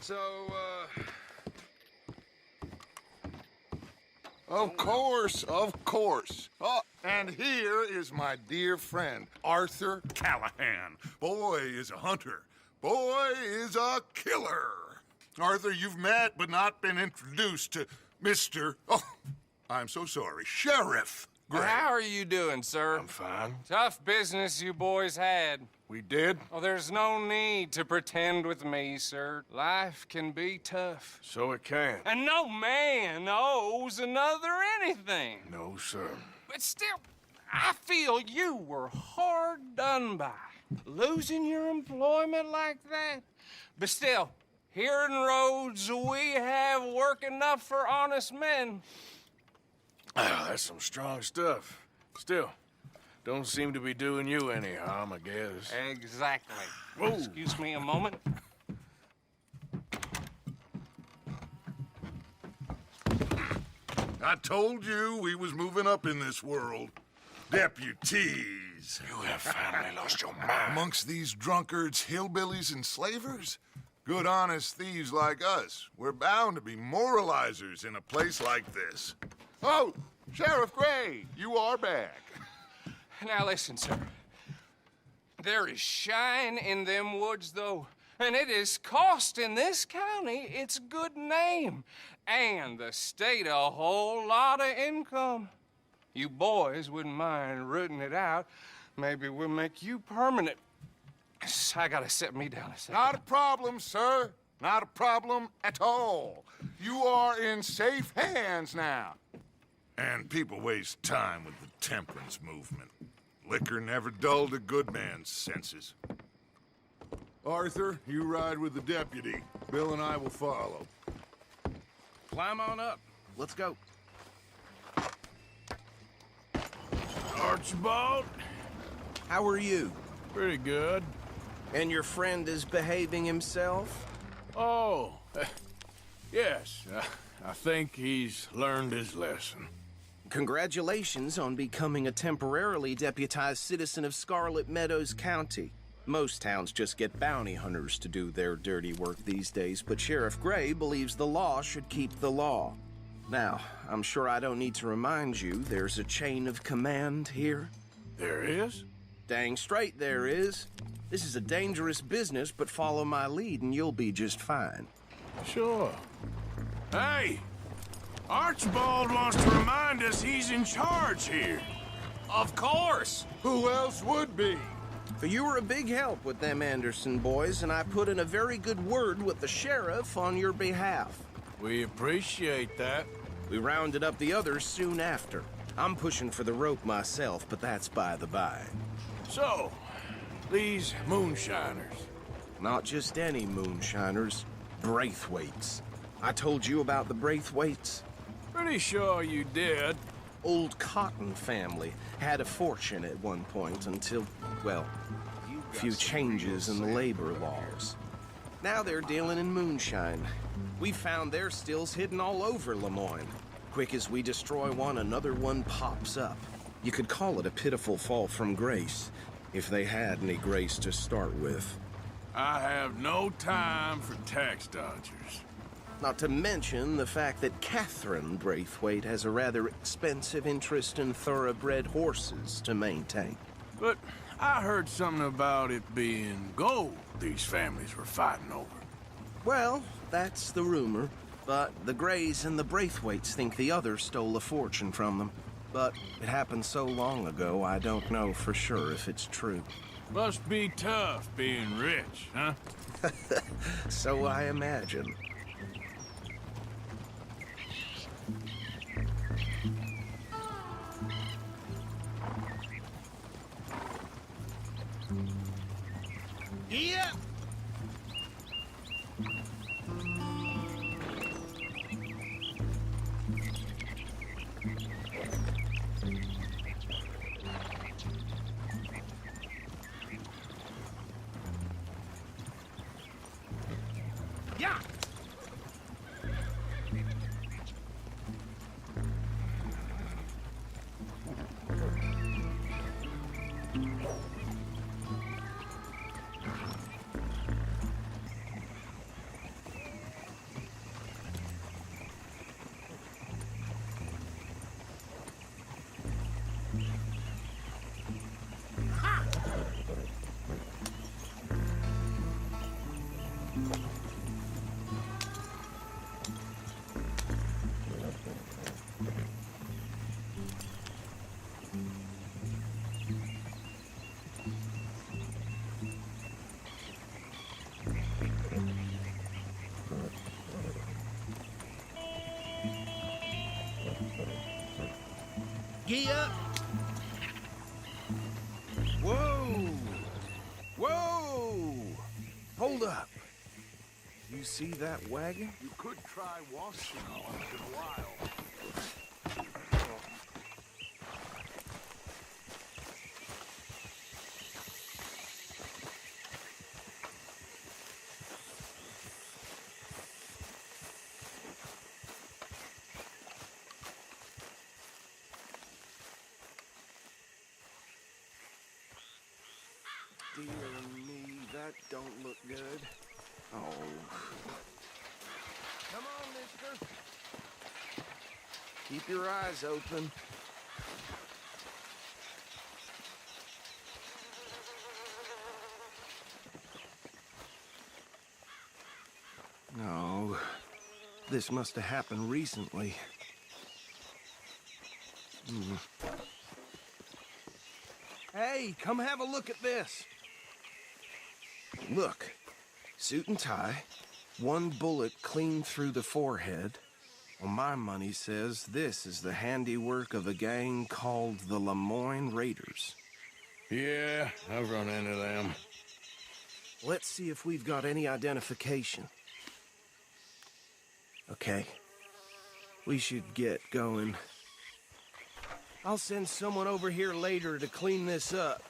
So, Of course, of course. Oh, and here is my dear friend, Arthur Callahan. Boy is a hunter. Boy is a killer. Arthur, you've met but not been introduced to Mr. Oh, I'm so sorry, Sheriff Gray. How are you doing, sir? I'm fine. Tough business you boys had. We did? Oh, there's no need to pretend with me, sir. Life can be tough. So it can. And no man owes another anything. No, sir. But still, I feel you were hard done by. Losing your employment like that. But still, here in Rhodes, we have work enough for honest men. Oh, that's some strong stuff. Still, don't seem to be doing you any harm, I guess. Exactly. Whoa. Excuse me a moment. I told you we was moving up in this world. Deputies. You have finally lost your mind. Amongst these drunkards, hillbillies, and slavers? Good, honest thieves like us. We're bound to be moralizers in a place like this. Oh, Sheriff Gray, you are back. Now listen, sir. There is shine in them woods, though, and it is costing this county its good name and the state a whole lot of income. You boys wouldn't mind rooting it out. Maybe we'll make you permanent. I gotta set me down a second. Not a problem, sir. Not a problem at all. You are in safe hands now. And people waste time with the temperance movement. Liquor never dulled a good man's senses. Arthur, you ride with the deputy. Bill and I will follow. Climb on up. Let's go. Archibald? How are you? Pretty good. And your friend is behaving himself? Oh, yes. I think he's learned his lesson. Congratulations on becoming a temporarily deputized citizen of Scarlet Meadows County. Most towns just get bounty hunters to do their dirty work these days, but Sheriff Gray believes the law should keep the law. Now, I'm sure I don't need to remind you there's a chain of command here. There is? Dang straight there is. This is a dangerous business, but follow my lead and you'll be just fine. Sure. Hey! Archibald wants to remind us he's in charge here. Of course! Who else would be? You were a big help with them Anderson boys, and I put in a very good word with the sheriff on your behalf. We appreciate that. We rounded up the others soon after. I'm pushing for the rope myself, but that's by the by. So, these moonshiners. Not just any moonshiners, Braithwaites. I told you about the Braithwaites? Pretty sure you did. Old Cotton family had a fortune at one point until, well, a few changes in the labor laws. Now they're dealing in moonshine. We found their stills hidden all over Lemoyne. Quick as we destroy one, another one pops up. You could call it a pitiful fall from grace, if they had any grace to start with. I have no time for tax dodgers. Not to mention the fact that Catherine Braithwaite has a rather expensive interest in thoroughbred horses to maintain. But I heard something about it being gold these families were fighting over. Well, that's the rumor. But the Grays and the Braithwaites think the others stole a fortune from them. But it happened so long ago, I don't know for sure if it's true. Must be tough being rich, huh? So I imagine. Yeah! Yeah! Gee up! Whoa! Whoa! Hold up. You see that wagon? You could try washing once in a while. Dear me, that don't look good. Oh. Come on, mister. Keep your eyes open. No. This must have happened recently. Hey, come have a look at this. Look, suit and tie, one bullet clean through the forehead. Well, my money says this is the handiwork of a gang called the Lemoyne Raiders. Yeah, I've run into them. Let's see if we've got any identification. Okay, we should get going. I'll send someone over here later to clean this up.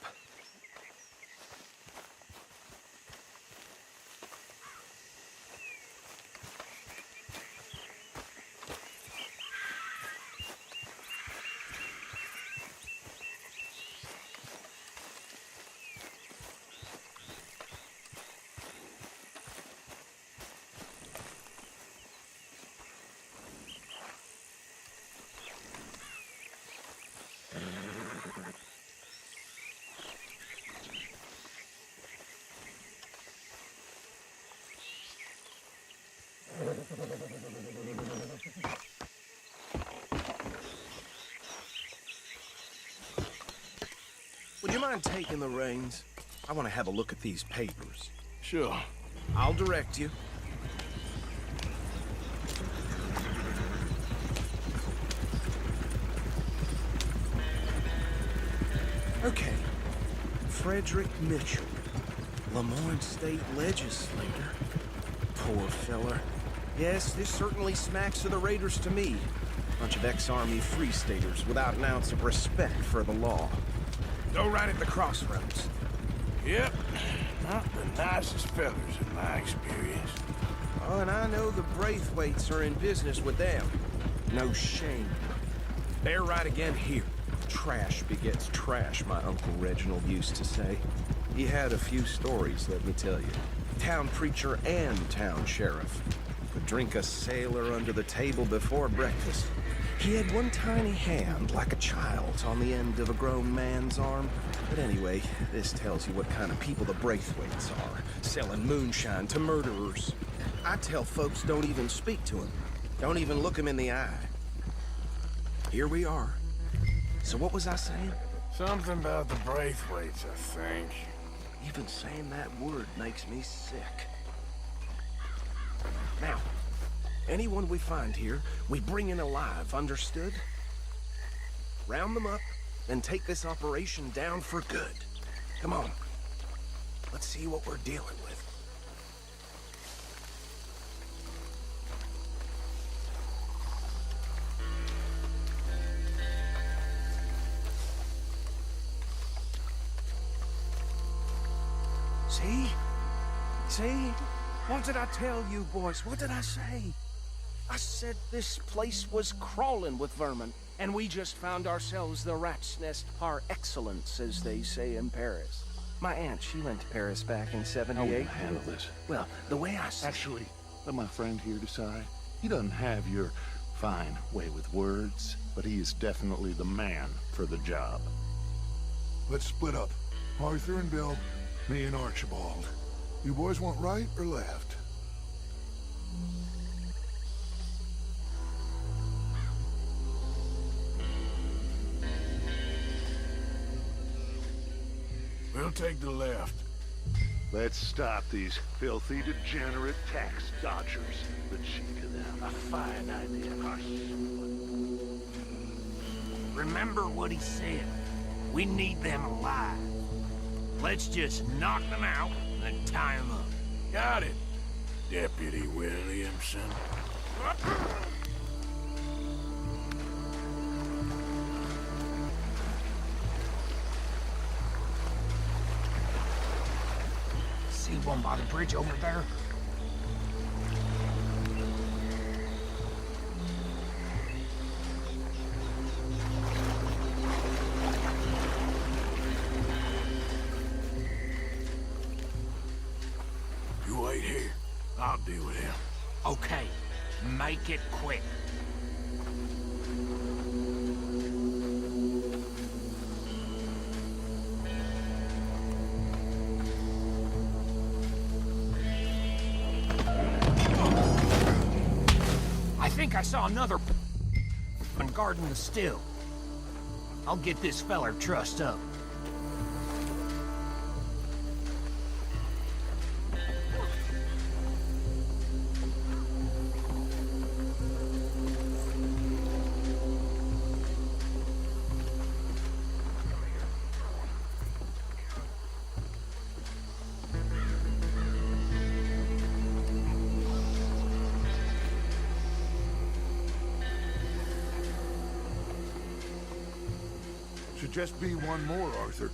Would you mind taking the reins? I want to have a look at these papers. Sure. I'll direct you. Okay. Frederick Mitchell, Lemoyne State Legislator. Poor feller. Yes, this certainly smacks of the Raiders to me. Bunch of ex-Army Free Staters without an ounce of respect for the law. Go right at the crossroads. Yep. Not the nicest fellas in my experience. Oh, and I know the Braithwaites are in business with them. No shame. They're right again here. Trash begets trash, my Uncle Reginald used to say. He had a few stories, let me tell you. Town preacher and town sheriff. Could drink a sailor under the table before breakfast. He had one tiny hand, like a child's, on the end of a grown man's arm. But anyway, this tells you what kind of people the Braithwaites are. Selling moonshine to murderers. I tell folks don't even speak to him. Don't even look him in the eye. Here we are. So what was I saying? Something about the Braithwaites, I think. Even saying that word makes me sick. Now, anyone we find here, we bring in alive, understood? Round them up, and take this operation down for good. Come on. Let's see what we're dealing with. See? See? What did I tell you, boys? What did I say? I said this place was crawling with vermin, and we just found ourselves the rat's nest par excellence, as they say in Paris. My aunt, she went to Paris back in '78. How will you handle this? Well, the way I see Actually, let my friend here decide. He doesn't have your fine way with words, but he is definitely the man for the job. Let's split up. Arthur and Bill, me and Archibald. You boys want right or left? We'll take the left. Let's stop these filthy, degenerate tax dodgers. The cheek of them. A fine idea. Remember what he said. We need them alive. Let's just knock them out and tie them up. Got it, Deputy Williamson. See one by the bridge over there? You wait here. I'll deal with him. Okay, make it quick. I think I saw another one guarding the still. I'll get this feller trussed up. Should just be one more, Arthur.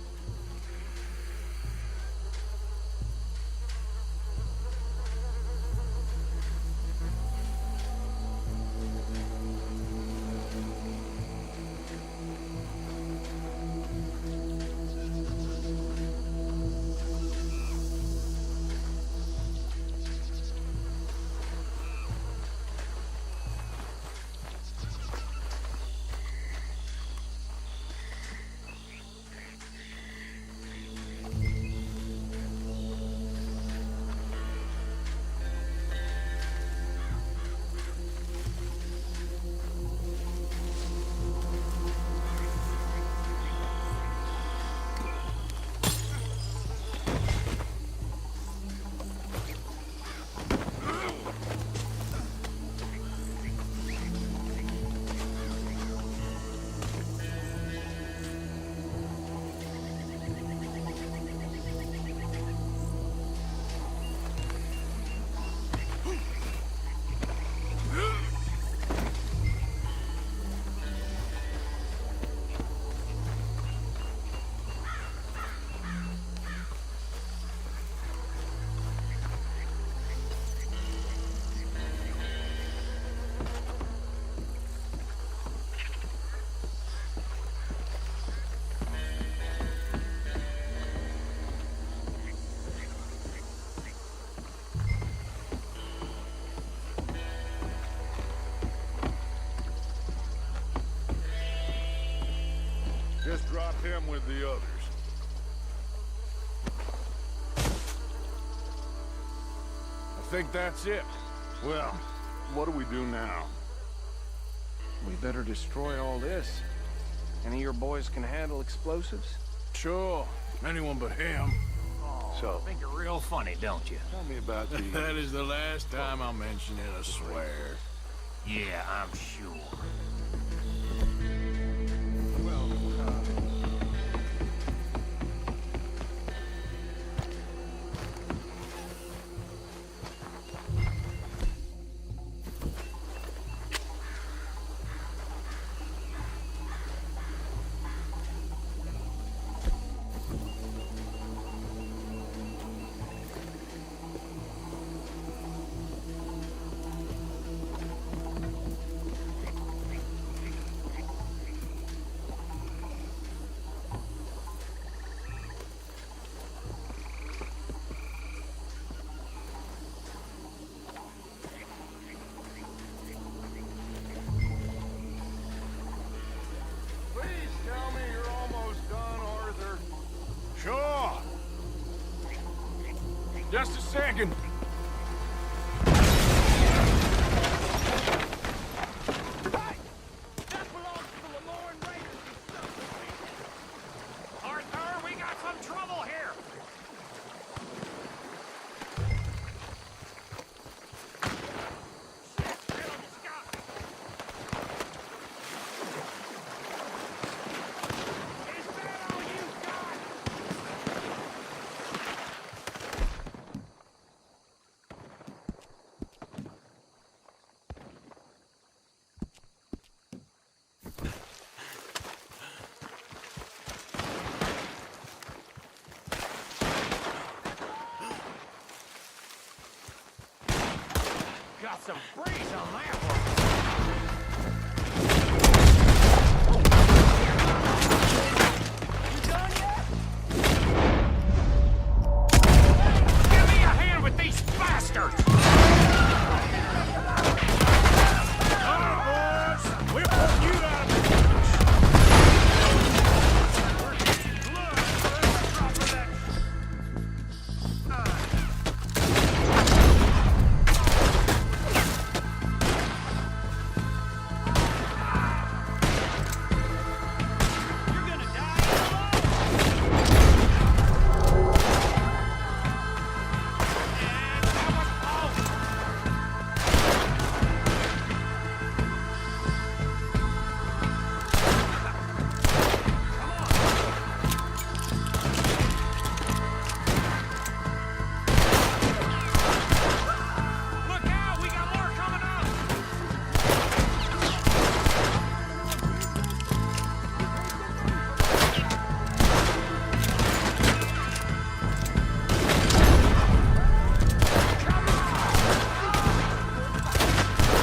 Just drop him with the others. I think that's it. Well, what do we do now? We better destroy all this. Any of your boys can handle explosives? Sure. Anyone but him. So, Think you're real funny, don't you? tell me about the... That is the last time I'll mention it, I swear. Yeah, I'm sure. Please tell me you're almost done, Arthur. Sure. Just a second. Arthur, we got some trouble here! got some breeze on that one. You done yet? Give me a hand with these bastards! All right, boys. We're putting you out of the We're getting blood for every drop of that. You're gonna die alone. And that was all. Look out! We got more coming up!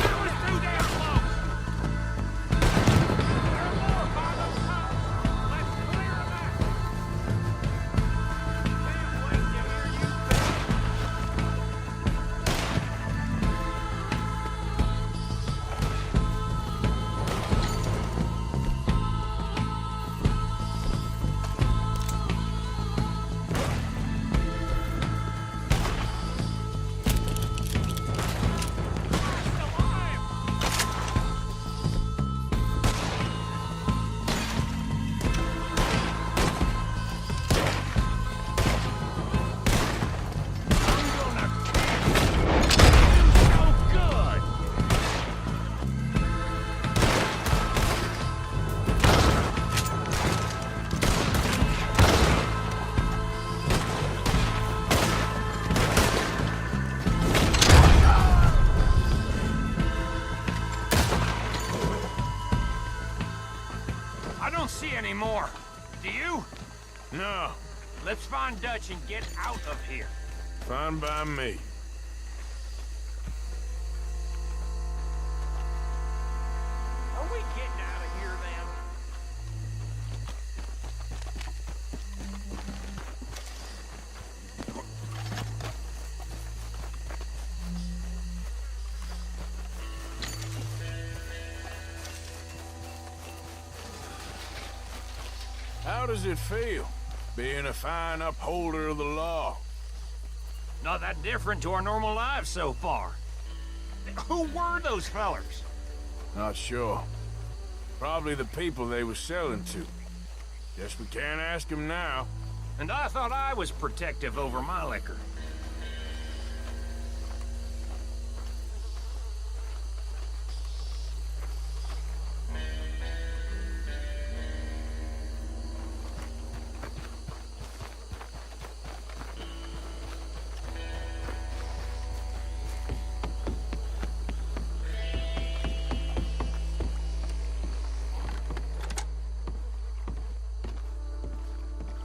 That was too damn close! There are more by those tunnels! Let's clear them out! Can't wait to hear you finish! So good! I don't see any more. Do you? No, Let's find Dutch and get out of here. fine by me. Are we getting out of here then? How does it feel, being a fine upholder of the law? Not that different to our normal lives so far. Who were those fellers? Not sure. Probably the people they were selling to. Guess we can't ask them now. And I thought I was protective over my liquor.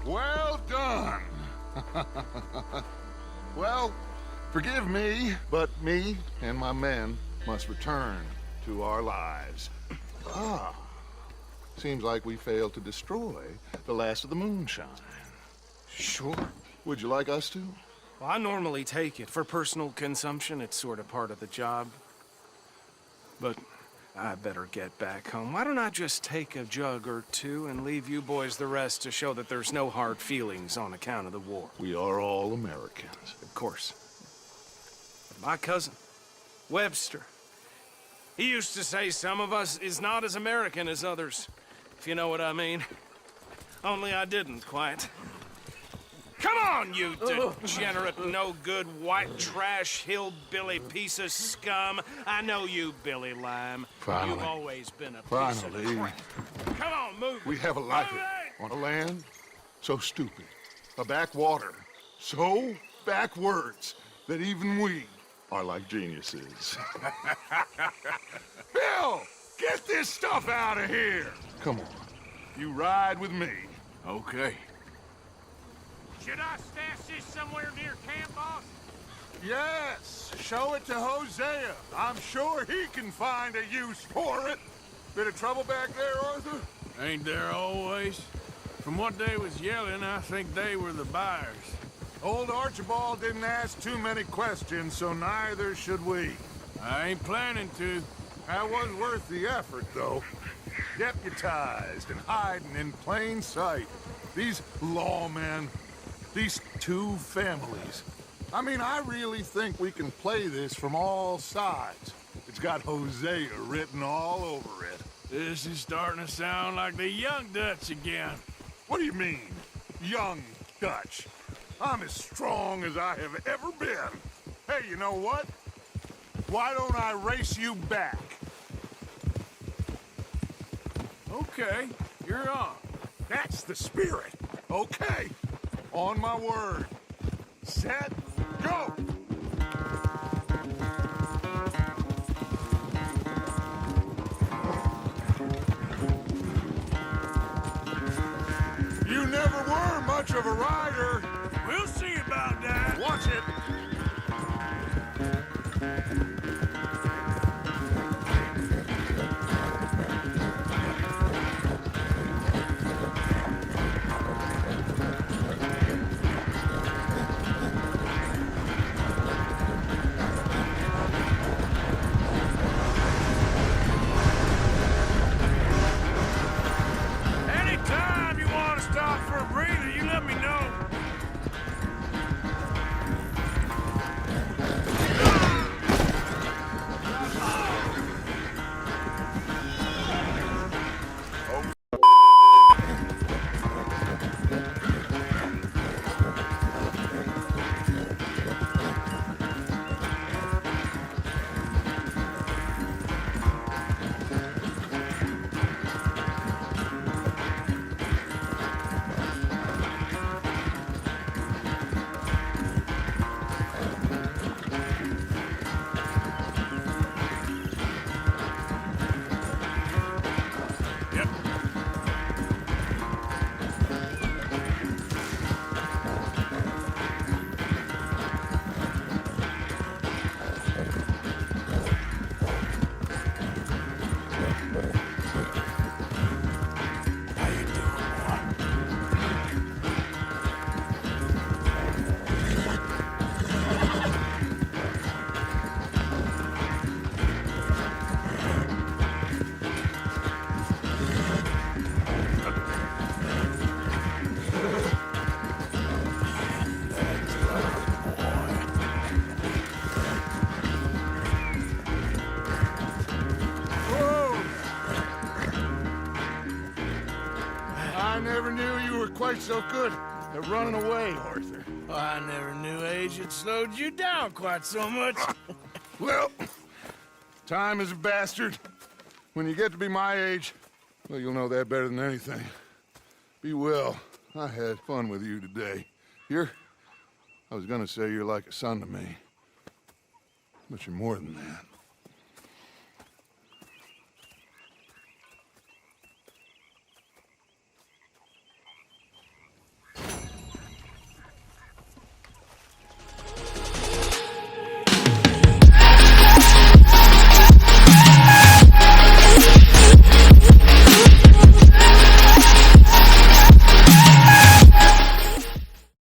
Well done. Well, forgive me, but me and my men must return to our lives. Ah, seems like we failed to destroy the last of the moonshine. Sure. Would you like us to? Well, I normally take it. For personal consumption, it's sort of part of the job. But I better get back home. Why don't I just take a jug or two and leave you boys the rest to show that there's no hard feelings on account of the war? We are all Americans. Of course. My cousin, Webster, he used to say some of us is not as American as others, if you know what I mean. Only I didn't quite. Come on, you degenerate, no-good, white trash, hillbilly piece of scum. I know you, Billy Lime. Finally. You've always been a piece Finally. of crap. Come on, move. We have a life Move on a land so stupid, a backwater so backwards that even we are like geniuses. Bill, get this stuff out of here. Come on, you ride with me. Okay. Should I stash this somewhere near camp, boss? Yes, show it to Hosea. I'm sure he can find a use for it. Bit of trouble back there, Arthur? Ain't there always? From what they was yelling, I think they were the buyers. Old Archibald didn't ask too many questions, so neither should we. I ain't planning to. That was worth the effort, though. Deputized and hiding in plain sight. These lawmen, these two families. I mean, I really think we can play this from all sides. It's got Hosea written all over it. This is starting to sound like the Young Dutch again. What do you mean, young Dutch? I'm as strong as I have ever been. Hey, you know what? Why don't I race you back? Okay, you're on. That's the spirit. Okay, on my word. Set, go! You never were much of a rider. We'll see about that. Watch it. Anytime you want to stop for a breather, you let me know. I never knew you were quite so good at running away, Arthur. Well, I never knew age had slowed you down quite so much. Well, time is a bastard. When you get to be my age, well, you'll know that better than anything. Be well. I had fun with you today. I was gonna say you're like a son to me, but you're more than that.